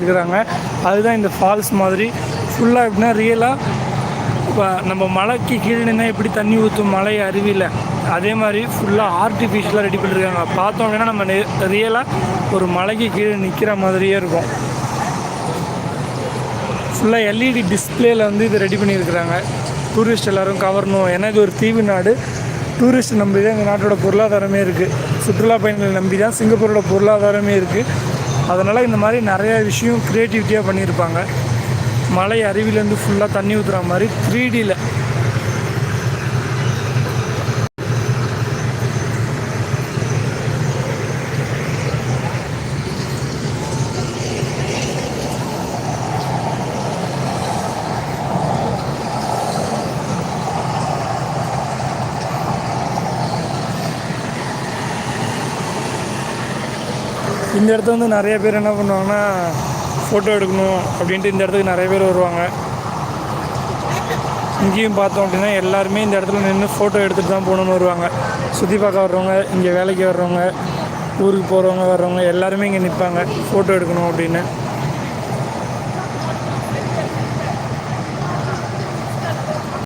இருக்கிறாங்க. அதுதான் இந்த ஃபால்ஸ் மாதிரி ஃபுல்லாக எப்படின்னா ரியலாக இப்போ நம்ம மலைக்கு கீழே நின்னால் எப்படி தண்ணி ஊற்றும் மலை அருவியில், அதே மாதிரி ஃபுல்லாக ஆர்டிஃபிஷியலாக ரெடி பண்ணியிருக்காங்க. பார்த்தோம் அப்படின்னா நம்ம ரியலாக ஒரு மலைக்கு கீழே நிற்கிற மாதிரியே இருக்கும். ஃபுல்லாக எல்இடி டிஸ்பிளேயில் வந்து இது ரெடி பண்ணியிருக்கிறாங்க. டூரிஸ்ட் எல்லோரும் கவரணும். ஏன்னா இது ஒரு தீவு நாடு. டூரிஸ்ட் நம்பி தான் இந்த நாட்டோட பொருளாதாரமே இருக்குது. சுற்றுலா பயணிகளை நம்பி தான் சிங்கப்பூரோட பொருளாதாரமே இருக்குது. அதனால் இந்த மாதிரி நிறையா விஷயம் க்ரியேட்டிவிட்டியாக பண்ணியிருப்பாங்க. மலை அருவிலேருந்து ஃபுல்லாக தண்ணி ஊற்றுற மாதிரி 3Dயில். இந்த இடத்துல வந்து நிறைய பேர் என்ன பண்ணுவாங்கன்னா ஃபோட்டோ எடுக்கணும் அப்படின்ட்டு இந்த இடத்துக்கு நிறைய பேர் வருவாங்க. இங்கேயும் பார்த்தோம் அப்படின்னா எல்லாருமே இந்த இடத்துல நின்று ஃபோட்டோ எடுத்துகிட்டு தான் போகணுன்னு வருவாங்க. சுற்றி பார்க்க வர்றவங்க, இங்கே வேலைக்கு வர்றவங்க, ஊருக்கு போகிறவங்க வர்றவங்க எல்லாருமே இங்கே நிற்பாங்க ஃபோட்டோ எடுக்கணும் அப்படின்னு.